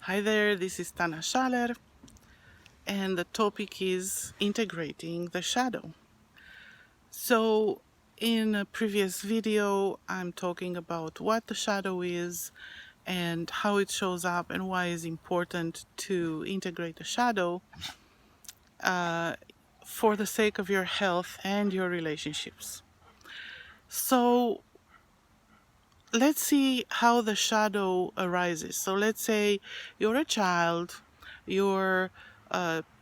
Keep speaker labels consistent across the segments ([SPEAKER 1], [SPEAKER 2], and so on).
[SPEAKER 1] Hi there, this is Tana Schaller, and the topic is integrating the shadow. So, in a previous video, I'm talking about what the shadow is and how it shows up and why it's important to integrate the shadow for the sake of your health and your relationships. So, let's see how the shadow arises. So let's say you're a child, you're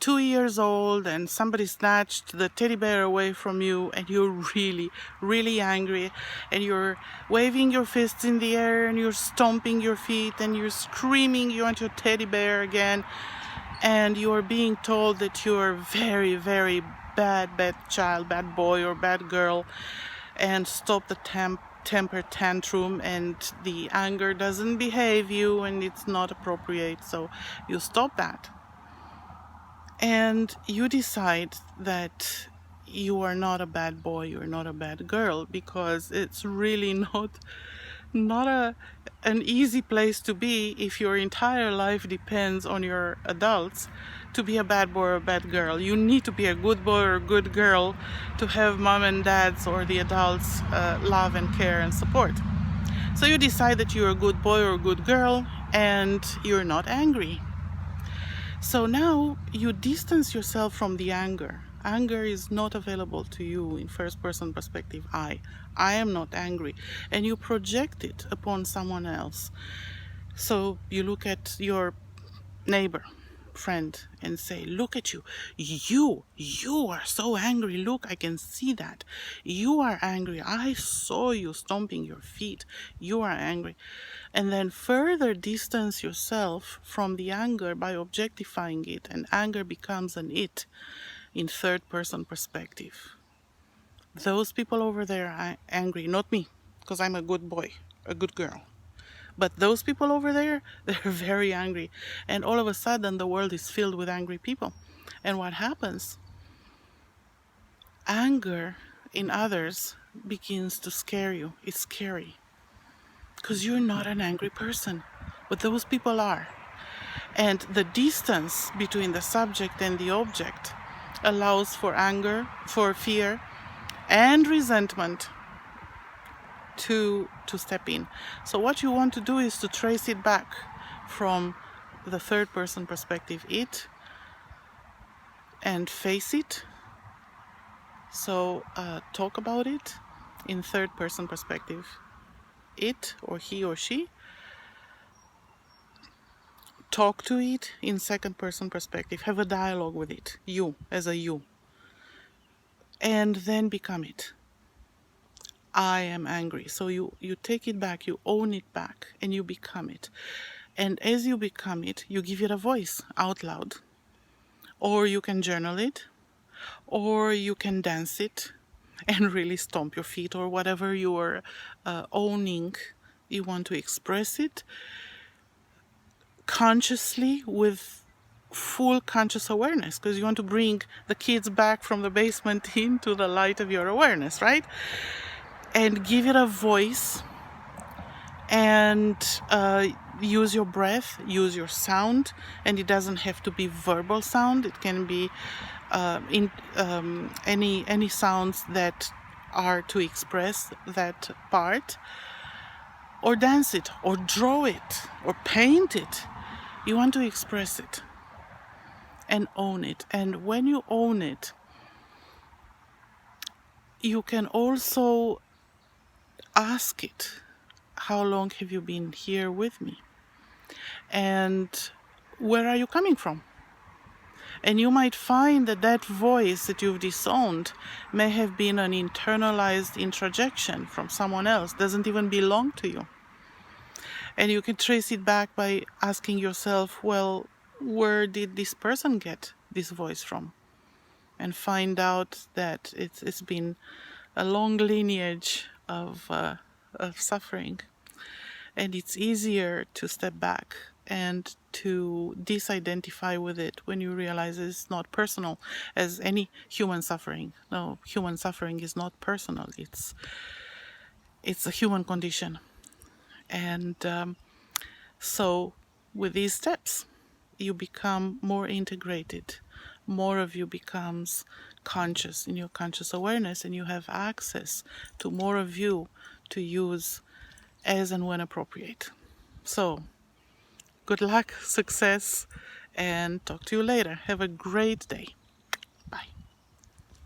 [SPEAKER 1] 2 years old, and somebody snatched the teddy bear away from you, and you're really, really angry, and you're waving your fists in the air, and you're stomping your feet, and you're screaming you want your teddy bear again, and you're being told that you're very, very bad child, bad boy or bad girl, and stop the temper tantrum, and the anger doesn't behave you and it's not appropriate, so you stop that and you decide that you are not a bad boy, you're not a bad girl, because it's really not an easy place to be if your entire life depends on your adults to be a bad boy or a bad girl. You need to be a good boy or a good girl to have mom and dads or the adults love and care and support. So you decide that you're a good boy or a good girl and you're not angry. So now you distance yourself from the anger. Anger is not available to you in first person perspective. I am not angry. And you project it upon someone else. So you look at your neighbor, friend, and say, look at you. You are so angry. Look, I can see that. You are angry. I saw you stomping your feet. You are angry. And then further distance yourself from the anger by objectifying it, and anger becomes an it in third person perspective. Those people over there are angry, not me, because I'm a good boy, a good girl. But those people over there, they're very angry. And all of a sudden, the world is filled with angry people. And what happens? Anger in others begins to scare you. It's scary. Because you're not an angry person. But those people are. And the distance between the subject and the object allows for anger, for fear, and resentment to step in. So what you want to do is to trace it back from the third person perspective, it, and face it. So talk about it in third person perspective, it or he or she. Talk to it in second person perspective. Have a dialogue with it, you as a you, and then become it. I am angry. So you take it back, you own it back, and you become it. And as you become it, you give it a voice out loud. Or you can journal it, or you can dance it and really stomp your feet, or whatever you are owning. You want to express it consciously with full conscious awareness, because you want to bring the kids back from the basement into the light of your awareness, right? And give it a voice, and use your breath, use your sound, and it doesn't have to be verbal sound. It can be any sounds that are to express that part, or dance it, or draw it, or paint it. You want to express it and own it. And when you own it, you can also ask it, how long have you been here with me? And where are you coming from? And you might find that that voice that you've disowned may have been an internalized introjection from someone else, doesn't even belong to you. And you can trace it back by asking yourself, well, where did this person get this voice from? And find out that it's been a long lineage of suffering. And it's easier to step back and to disidentify with it when you realize it's not personal as any human suffering. No, human suffering is not personal. It's a human condition. And so with these steps, you become more integrated. More of you becomes conscious in your conscious awareness, and you have access to more of you to use as and when appropriate. So, good luck, success, and talk to you later. Have a great day.